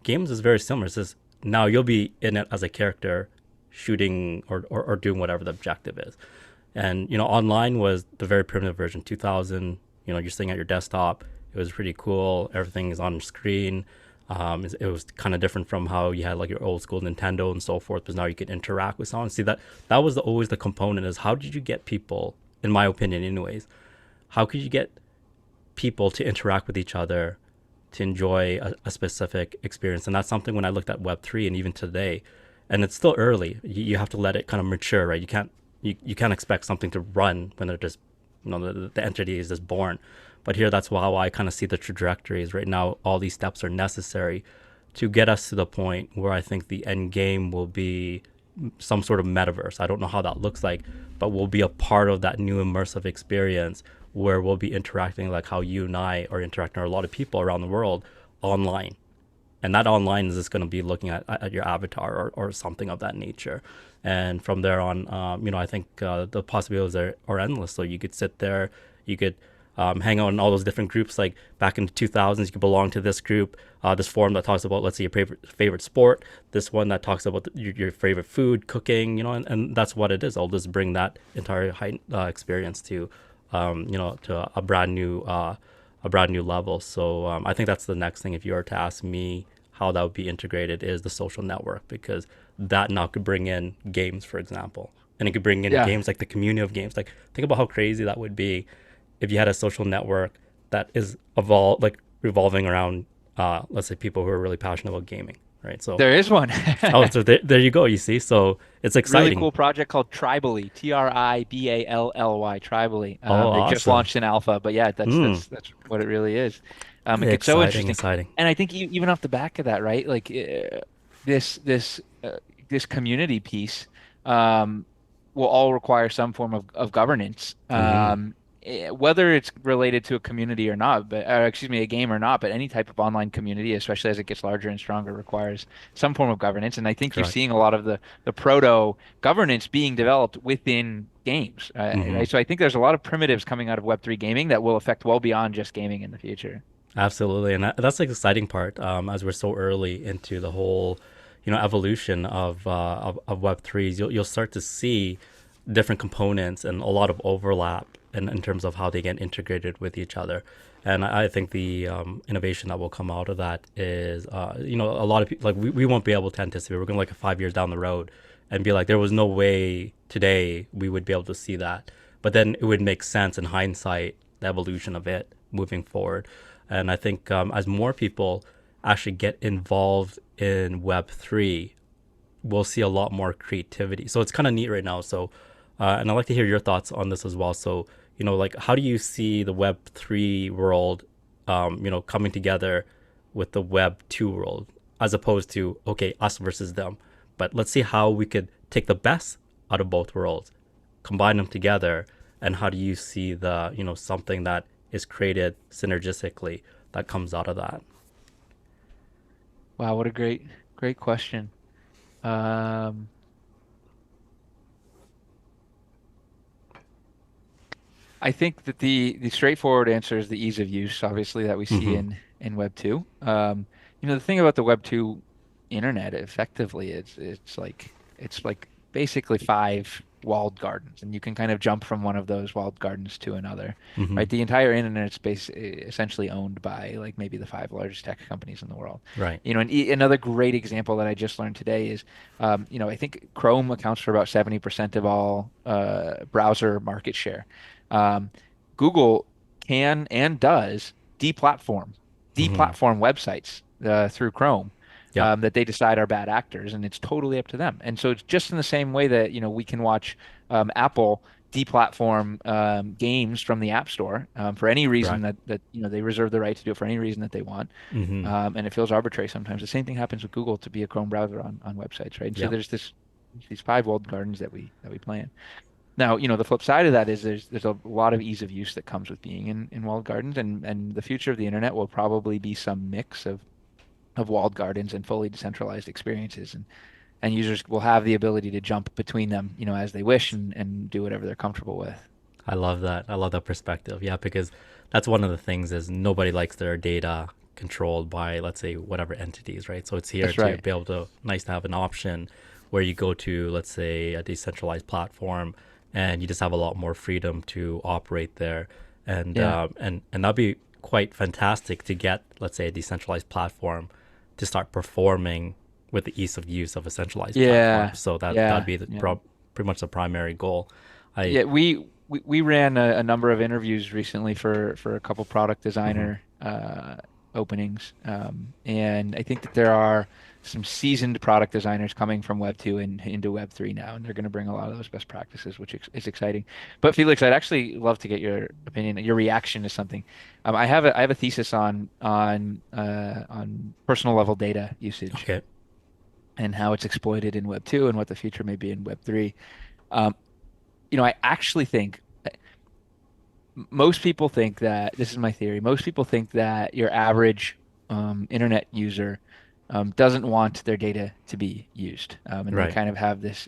Games is very similar. It says now you'll be in it as a character, shooting or doing whatever the objective is. And online was the very primitive version. 2000. You're sitting at your desktop. It was pretty cool. Everything is on screen. It was kind of different from how you had like your old school Nintendo and so forth, because now you could interact with someone. See, that was always the component, is how did you get people, in my opinion anyways, how could you get people to interact with each other to enjoy a specific experience? And that's something when I looked at Web3 and even today, and it's still early, you have to let it kind of mature, right? You can't expect something to run when they're just, the entity is just born. But here, that's how I kind of see the trajectories right now. All these steps are necessary to get us to the point where I think the end game will be some sort of metaverse. I don't know how that looks like, but we'll be a part of that new immersive experience where we'll be interacting like how you and I are interacting, or a lot of people around the world, online. And that online is just going to be looking at your avatar, or something of that nature. And from there on, I think the possibilities are endless. So you could sit there, you could hang out in all those different groups. Like back in the 2000s, you could belong to this group, this forum that talks about, let's say, your favorite sport, this one that talks about your favorite food, cooking, and that's what it is. I'll just bring that entire experience to, to a brand new a brand new level. So I think that's the next thing. If you were to ask me how that would be integrated, is the social network, because that now could bring in games, for example, and it could bring in Yeah. games like the community of games. Like think about how crazy that would be if you had a social network that is revolving around, let's say, people who are really passionate about gaming, right? So There is one. oh, so there you go. You see, so it's Really exciting. cool project called Tribally, Tribally, Tribally. Oh, They just awesome. launched in alpha, but yeah, Hmm. that's what it really is. It gets so Exciting, interesting, exciting. and I think even off the back of that, right? Like this this this community piece um, will all require some form of governance. Hmm. Whether it's related to a community or not, but excuse me, a game or not, but any type of online community, especially as it gets larger and stronger, requires some form of governance. And I think you're Correct. seeing a lot of the proto governance being developed within games, Hmm. right? So I think there's a lot of primitives coming out of Web3 gaming that will affect well beyond just gaming in the future. Absolutely, and that's the exciting part. As we're so early into the whole, evolution of Web3s, you'll start to see different components and a lot of overlap in terms of how they get integrated with each other. And I think the innovation that will come out of that is, a lot of people, like, we won't be able to anticipate. We're going to, like, 5 years down the road and be like, there was no way today we would be able to see that. But then it would make sense in hindsight, the evolution of it moving forward. And I think as more people actually get involved in Web3, we'll see a lot more creativity. So it's kind of neat right now. So, and I'd like to hear your thoughts on this as well. So, like, how do you see the Web3 world, coming together with the Web2 world, as opposed to, okay, us versus them? But let's see how we could take the best out of both worlds, combine them together, and how do you see the, something that is created synergistically that comes out of that? Wow, what a great question. Um, I think that the straightforward answer is the ease of use, obviously, that we see Mm-hmm. in Web 2. The thing about the Web 2 internet, effectively, it's like basically five walled gardens, and you can kind of jump from one of those walled gardens to another, Mm-hmm. right? The entire internet space essentially owned by like maybe the five largest tech companies in the world. Right. And another great example that I just learned today is, I think Chrome accounts for about 70% of all browser market share. Um, Google can and does deplatform, Mm-hmm. deplatform websites through Chrome Yep. that they decide are bad actors, and it's totally up to them. And so it's just in the same way that we can watch Apple deplatform games from the App Store for any reason Right. that they reserve the right to do it for any reason that they want, Mm-hmm. and it feels arbitrary sometimes. The same thing happens with Google to be a Chrome browser on websites, right? And so Yep. there's these five walled gardens that we play in. Now, the flip side of that is there's a lot of ease of use that comes with being in walled gardens, and the future of the internet will probably be some mix of walled gardens and fully decentralized experiences, and users will have the ability to jump between them, as they wish and do whatever they're comfortable with. I love that. I love that perspective. Yeah, because that's one of the things is nobody likes their data controlled by, let's say, whatever entities, right? So it's here That's to right. be able to, nice to have an option where you go to, let's say, a decentralized platform, and you just have a lot more freedom to operate there. And Yeah. that'd be quite fantastic to get, let's say, a decentralized platform to start performing with the ease of use of a centralized platform. Yeah. So that'd Yeah. be Yeah. pretty much the primary goal. I Yeah, we ran a number of interviews recently for a couple product Mhm. designer openings, and I think that there are some seasoned product designers coming from Web 2 and into Web 3 now, and they're going to bring a lot of those best practices, which is exciting. But Felix, I'd actually love to get your opinion, your reaction to something. I have a thesis on personal level data usage Okay. and how it's exploited in Web 2 and what the future may be in Web 3. Um, I actually think most people think that this is my theory. Most people think that your average internet user doesn't want their data to be used, and they Right. kind of have this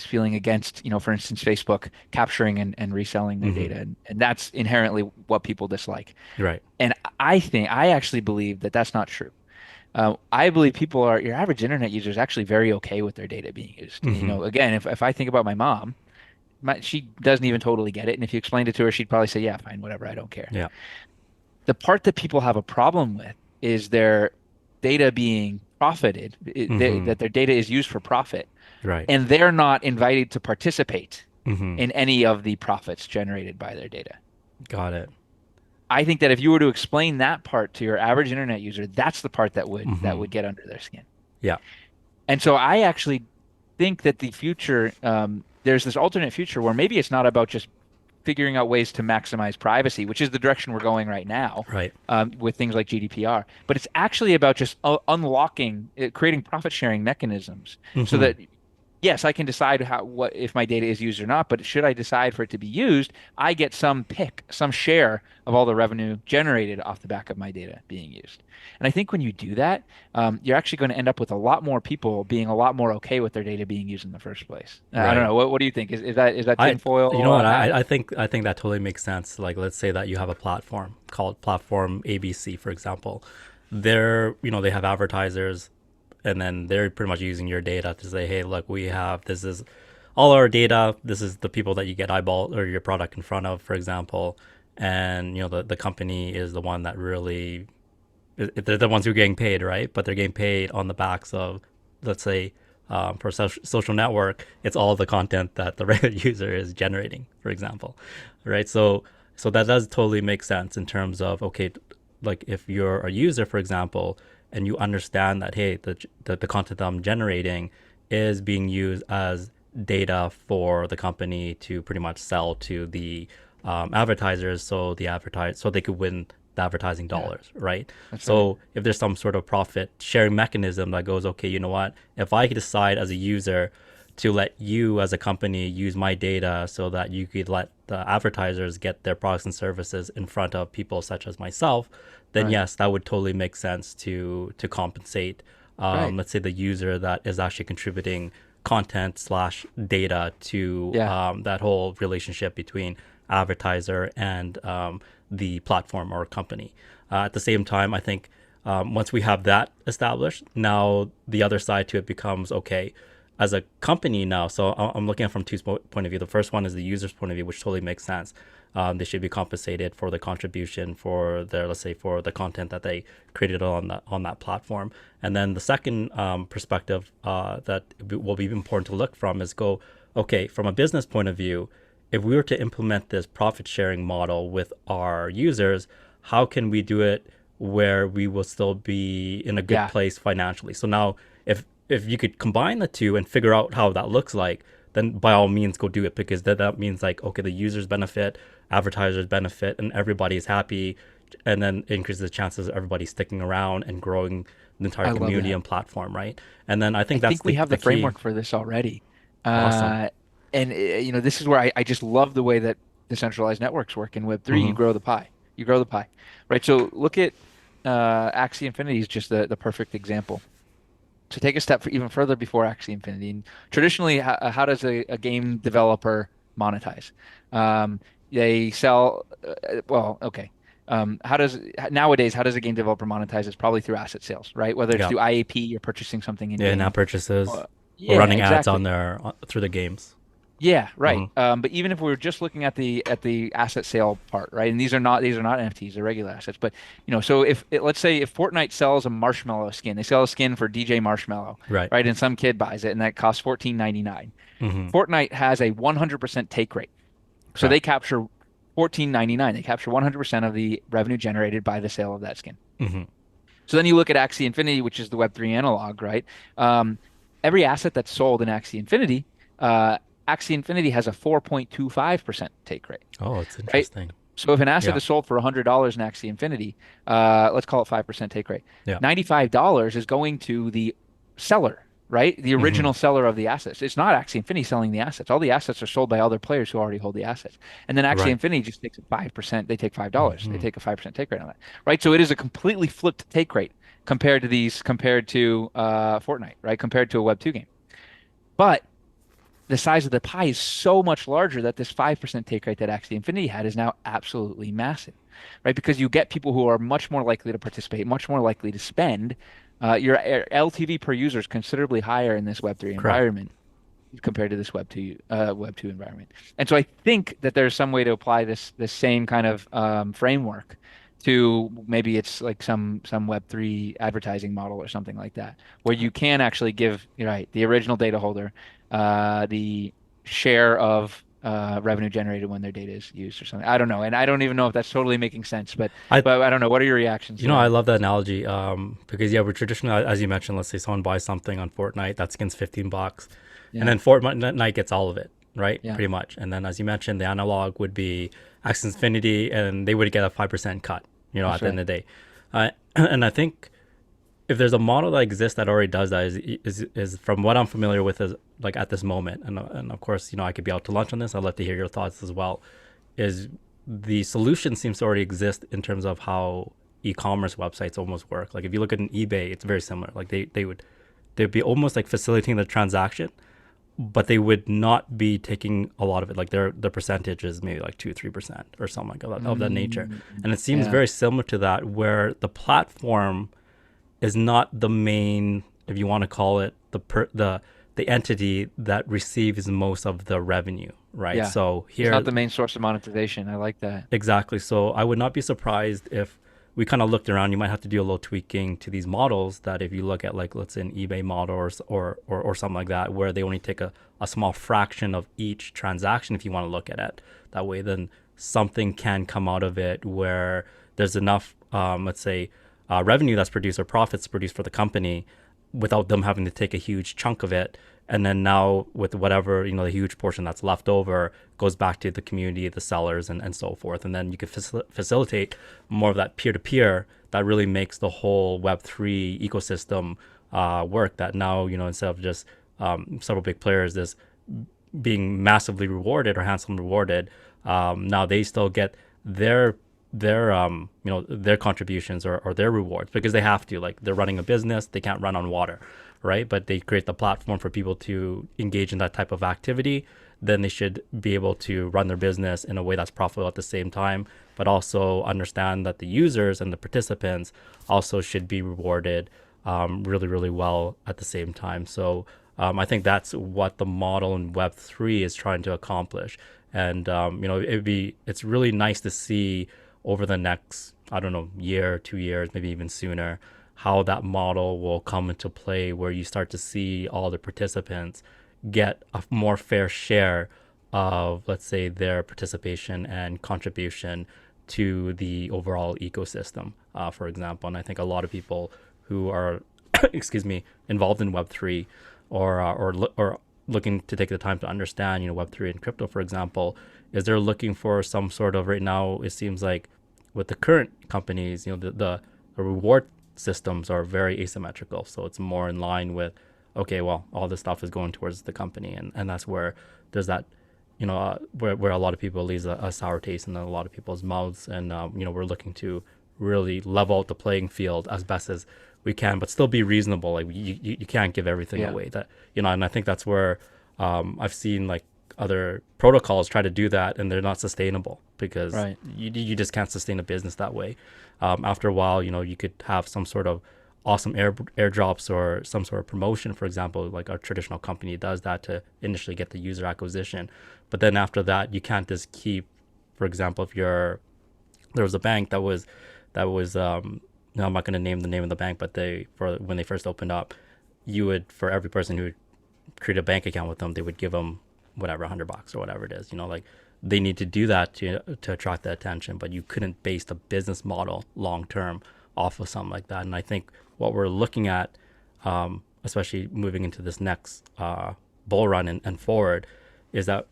feeling against, for instance, Facebook capturing and reselling their Hmm. data, and that's inherently what people dislike. Right. And I actually believe that that's not true. I believe your average internet user is actually very okay with their data being used. Hmm. Again, if I think about my mom. She doesn't even totally get it. And if you explained it to her, she'd probably say, yeah, fine, whatever, I don't care. Yeah. The part that people have a problem with is their data being profited, Mm-hmm. that their data is used for profit, Right. and they're not invited to participate Mm-hmm. in any of the profits generated by their data. Got it. I think that if you were to explain that part to your average internet user, that's the part that Mm-hmm. would get under their skin. Yeah. And so I actually think that the future, there's this alternate future where maybe it's not about just figuring out ways to maximize privacy, which is the direction we're going right now, Right. with things like GDPR. But it's actually about just unlocking, creating profit sharing mechanisms so Mm-hmm. that yes, I can decide what if my data is used or not, but should I decide for it to be used, I get some pick, some share of all the revenue generated off the back of my data being used. And I think when you do that, you're actually going to end up with a lot more people being a lot more okay with their data being used in the first place. I don't Right. know. What do you think? Is that I, you tinfoil know what? hat? I think that totally makes sense. Like, let's say that you have a platform called Platform ABC, for example. They have advertisers, and then they're pretty much using your data to say, hey, look, we have this is all our data. This is the people that you get eyeball or your product in front of, for example. And the company is the one that really they're the ones who are getting paid, right? But they're getting paid on the backs of, let's say, for social network, it's all the content that the regular user is generating, for example, right? So that does totally make sense in terms of, okay, like if you're a user, for example, and you understand that, hey, the content that I'm generating is being used as data for the company to pretty much sell to the advertisers, so they could win the advertising Yeah, dollars, right? that's right. So if there's some sort of profit sharing mechanism that goes, okay, you know what? If I decide as a user to let you as a company use my data so that you could let the advertisers get their products and services in front of people such as myself, then Right. yes, that would totally make sense to compensate, Right. let's say the user that is actually contributing content slash data to Yeah. that whole relationship between advertiser and the platform or company. At the same time, I think once we have that established, now the other side to it becomes, okay, as a company now. So I'm looking at it from two point of view. The first one is the user's point of view, which totally makes sense. They should be compensated for the contribution for their, let's say, for the content that they created on that platform. And then the second perspective that will be important to look from is go, okay, from a business point of view, if we were to implement this profit sharing model with our users, how can we do it where we will still be in a good Yeah. place financially? So now, if you could combine the two and figure out how that looks like, then by all means go do it, because that means like, okay, the users benefit, advertisers benefit, and everybody's happy, and then increases the chances of everybody sticking around and growing the entire I love community that. and platform, right? And then I I think that's think we have the the key. framework for this already. Awesome. Uh, and this is where I just love the way that decentralized networks work in Web3. You Mm-hmm. grow the pie. You grow the pie, right? So look at Axie Infinity is just the perfect example. So take a step even further before Axie Infinity. And traditionally, how does a game developer monetize? They sell, well, okay. How does a game developer monetize? It's probably through asset sales, right? Whether it's Yeah. through IAP, you're purchasing something in Yeah, game. in-app purchases, Uh, or yeah, running ads on exactly. there through the games. Yeah, right. Mm-hmm. But even if we were just looking at the asset sale part, right? And these are not NFTs, they're regular assets. But so let's say if Fortnite sells a marshmallow skin, they sell a skin for DJ Marshmallow, Right. right? And some kid buys it, and that costs 14.99. Mm-hmm. Fortnite has a 100% take rate, so they Correct. capture 14.99. They capture 100% of the revenue generated by the sale of that skin. Mm-hmm. So then you look at Axie Infinity, which is the Web3 analog, right? Um, every asset that's sold in uh, Axie Infinity has a 4.25% take rate, Oh, it's right? interesting. So if an asset Yeah. is sold for $100 in Axie Infinity, let's call it 5% take rate. Yeah. $95 is going to the seller, right? The Mm-hmm. original seller of the assets. It's not Axie Infinity selling the assets. All the assets are sold by other players who already hold the assets. And then Axie Right. Infinity just takes a 5%. They take $5. They Mm-hmm. take a 5% take rate on that, right? So it is a completely flipped take rate compared to Fortnite, right? Compared to a Web 2 game. But the size of the pie is so much larger that this 5% take rate that Axie Infinity had is now absolutely massive, right? Because you get people who are much more likely to participate, much more likely to spend. Your LTV per user is considerably higher in this Web3 Correct. environment compared to this Web2 environment. And so I think that there's some way to apply this same kind of framework to maybe it's like some Web3 advertising model or something like that, where you can actually give, you're right, the original data holder the share of revenue generated when their data is used or something. I don't know, and I don't even know if that's totally making sense, I but I don't know. What are your reactions You to know, I that? love that analogy because yeah, we're traditionally, as you mentioned, let's say someone buys something on Fortnite, that skin's $15, and Yeah, then Fortnite gets all of it, right? yeah, Pretty much. And then, as you mentioned, the analog would be Axie Infinity, and they would get a 5% cut, at that's the end right. of the day. And I think if there's a model that exists that already does that, is from what I'm familiar with, is like at this moment, and of course, I could be out to lunch on this. I'd love to hear your thoughts as well. Is the solution seems to already exist in terms of how e-commerce websites almost work. Like if you look at an eBay, it's very similar. Like they'd be almost like facilitating the transaction, but they would not be taking a lot of it. Like their percentage is maybe like 2-3% or something like of that nature. Mm, And it seems yeah, very similar to that, where the platform is not the main, if you want to call it the entity that receives most of the revenue, right? yeah. So It's not here, the main source of monetization. I like that. exactly. So I would not be surprised if we kind of looked around. You might have to do a little tweaking to these models. That if you look at, like, let's say an eBay model or something like that, where they only take a small fraction of each transaction, if you want to look at it that way, then something can come out of it where there's enough, let's say, revenue that's produced or profits produced for the company without them having to take a huge chunk of it. And then now with whatever, the huge portion that's left over goes back to the community, the sellers, and so forth. And then you can facilitate more of that peer-to-peer that really makes the whole Web3 ecosystem work. That now, instead of just several big players this being massively rewarded or handsomely rewarded, now they still get their contributions or their rewards, because they have to. Like, they're running a business, they can't run on water, right? But they create the platform for people to engage in that type of activity. Then they should be able to run their business in a way that's profitable at the same time, but also understand that the users and the participants also should be rewarded really, really well at the same time. So I think that's what the model in Web3 is trying to accomplish. And it's really nice to see over the next, I don't know, year, 2 years, maybe even sooner, how that model will come into play, where you start to see all the participants get a more fair share of, let's say, their participation and contribution to the overall ecosystem, for example. And I think a lot of people who are, excuse me, involved in Web3 or looking to take the time to understand, Web3 and crypto, for example, is they're looking for some sort of, right now, it seems like with the current companies, the reward systems are very asymmetrical. So it's more in line with, okay, well, all this stuff is going towards the company. And that's where there's that, where a lot of people leaves a sour taste in a lot of people's mouths. And, we're looking to really level out the playing field as best as we can, but still be reasonable. Like, you can't give everything Yeah, away. And I think that's where I've seen, like, other protocols try to do that, and they're not sustainable, because right. you just can't sustain a business that way. After a while, you could have some sort of awesome airdrops or some sort of promotion, for example, like a traditional company does that to initially get the user acquisition. But then after that, you can't just keep, for example, if there was a bank that was no, I'm not going to name the name of the bank, but for when they first opened up, you would, for every person who would create a bank account with them, they would give them whatever, $100 or whatever it is. Like, they need to do that to attract the attention, but you couldn't base the business model long term off of something like that. And I think what we're looking at, especially moving into this next bull run and forward, is that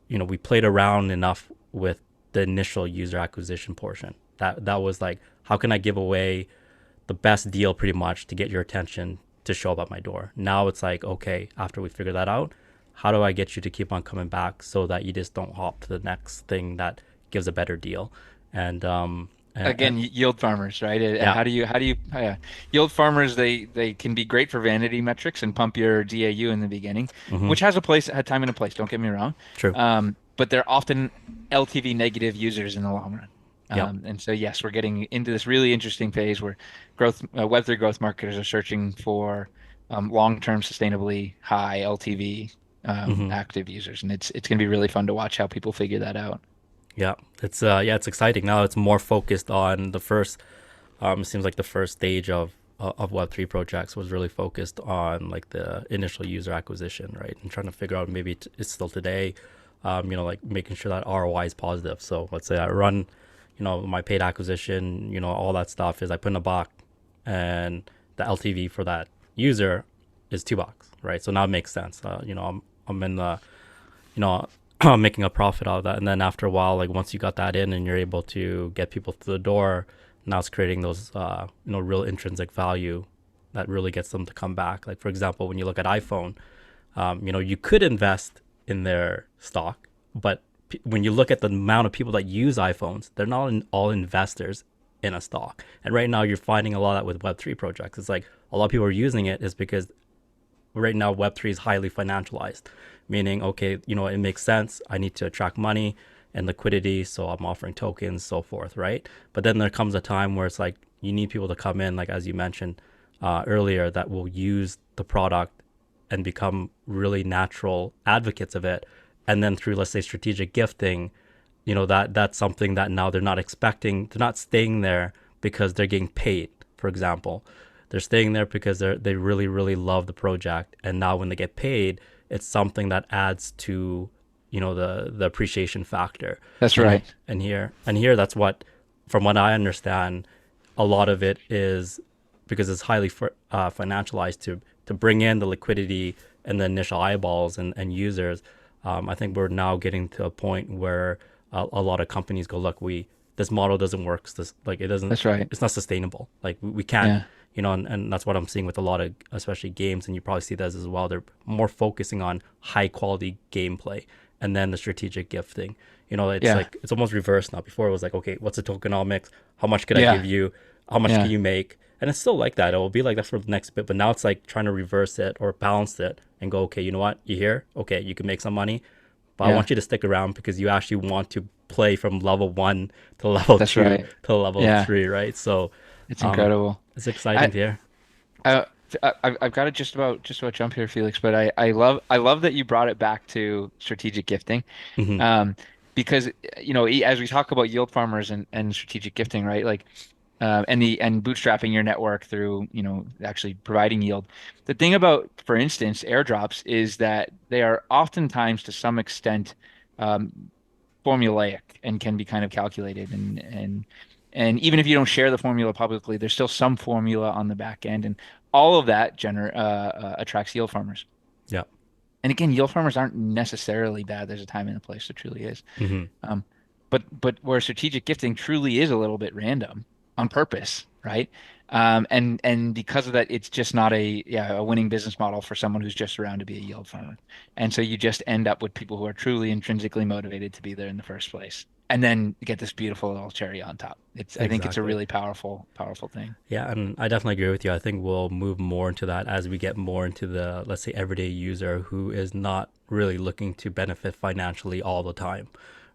we played around enough with the initial user acquisition portion. That was like, how can I give away the best deal pretty much to get your attention to show up at my door? Now it's like, okay, after we figure that out, how do I get you to keep on coming back so that you just don't hop to the next thing that gives a better deal? And Again, yield farmers, right? yeah. How do you yield farmers? They can be great for vanity metrics and pump your DAU in the beginning, Mm-hmm. which has a place, had time and a place. Don't get me wrong. True. But they're often LTV negative users in the long run. Yep. And so yes, we're getting into this really interesting phase where Web3 growth marketers are searching for long-term, sustainably high LTV Mm-hmm. active users, and it's going to be really fun to watch how people figure that out. Yeah, it's exciting. Now it's more focused on the first. It seems like the first stage of Web3 projects was really focused on like the initial user acquisition, right, and trying to figure out maybe it's still today, like making sure that ROI is positive. So let's say I run, my paid acquisition, all that stuff is I put in a box, and the LTV for that user is $2, right? So now it makes sense. I'm in the you know making a profit out of that, and then after a while, like once you got that in and you're able to get people through the door, now it's creating those real intrinsic value that really gets them to come back. Like for example, when you look at iPhone, you could invest in their stock, but when you look at the amount of people that use iPhones, they're not all investors in a stock. And right now you're finding a lot of that with Web3 projects. It's like a lot of people are using it is because right now Web3 is highly financialized, meaning, okay, it makes sense. I need to attract money and liquidity, so I'm offering tokens, so forth, right? But then there comes a time where it's like you need people to come in, like as you mentioned earlier, that will use the product and become really natural advocates of it. And then through, let's say, strategic gifting, that's something that now they're not staying there because they're getting paid, for example. They're staying there because they really, really love the project. And now when they get paid, it's something that adds to, the appreciation factor. That's And right. here, that's what, from what I understand, a lot of it is because it's highly financialized to bring in the liquidity and the initial eyeballs and users. I think we're now getting to a point where a lot of companies go, look, this model doesn't work. This, like, That's right. it's not sustainable. Like we can't, Yeah. and that's what I'm seeing with a lot of, especially games, and you probably see that as well. They're more focusing on high quality gameplay and then the strategic gifting. It's Yeah. like, it's almost reversed now. Before it was like, okay, what's the tokenomics? How much could I Yeah. give you? How much can Yeah. you make? And it's still like that. It will be like that for the next bit. But now it's like trying to reverse it or balance it and go, okay, you know what? You here? Okay, you can make some money, but I Yeah. want you to stick around because you actually want to play from level one to level That's two right. to level Yeah. three, right? So It's um, incredible. it's exciting I, to hear. I I've got to just about jump here, Felix, but I love that you brought it back to strategic gifting. Hmm. Um, because as we talk about yield farmers and strategic gifting, right? Like and bootstrapping your network through, actually providing yield. The thing about, for instance, airdrops is that they are oftentimes to some extent um, formulaic and can be kind of calculated and even if you don't share the formula publicly, there's still some formula on the back end, and all of that attracts yield farmers. Yeah. And again, yield farmers aren't necessarily bad. There's a time and a place. There truly is. Hmm. Um, but where strategic gifting truly is a little bit random on purpose, right? And because of that, it's just not a winning business model for someone who's just around to be a yield farmer. And so you just end up with people who are truly intrinsically motivated to be there in the first place. And then you get this beautiful little cherry on top. I think it's a Exactly. really powerful, powerful thing. Yeah, and I definitely agree with you. I think we'll move more into that as we get more into the, let's say, everyday user who is not really looking to benefit financially all the time,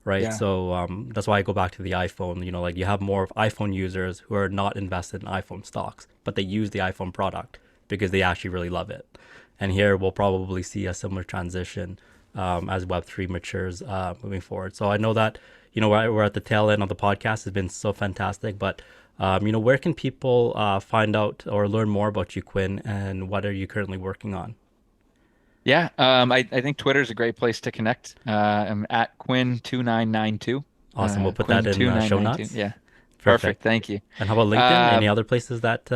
right? Yeah. So that's why I go back to the iPhone. Like you have more of iPhone users who are not invested in iPhone stocks, but they use the iPhone product because they actually really love it. And here we'll probably see a similar transition as Web3 matures moving forward. So I know that, we're at the tail end of the podcast. It's been so fantastic, but where can people find out or learn more about you, Quinn, and what are you currently working on? Yeah. I think Twitter is a great place to connect. I'm at Quinn2992. Awesome. We'll put that in show Quinn2992. notes. Yeah. Perfect. Perfect. Thank you. And how about LinkedIn? Any Um, other places that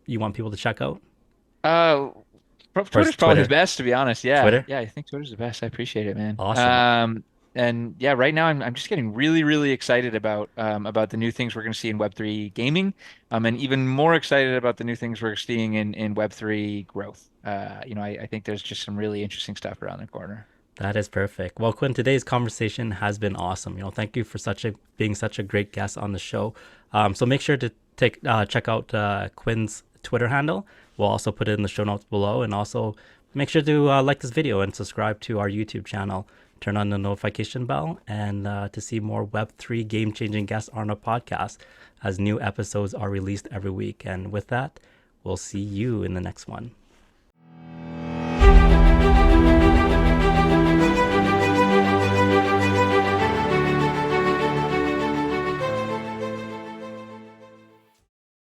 you want people to check out? uh, Twitter's First, probably the Twitter. best, to be honest. Yeah. Twitter? Yeah. I think Twitter's the best. I appreciate it, man. Awesome. And yeah, right now I'm just getting really, really excited about the new things we're going to see in Web3 gaming. And even more excited about the new things we're seeing in Web3 growth. I think there's just some really interesting stuff around the corner. That is perfect. Well, Quinn, today's conversation has been awesome. Thank you for being such a great guest on the show. So make sure to check out Quinn's Twitter handle. We'll also put it in the show notes below, and also make sure to like this video and subscribe to our YouTube channel. Turn on the notification bell and to see more Web3 game-changing guests on our podcast as new episodes are released every week. And with that, we'll see you in the next one.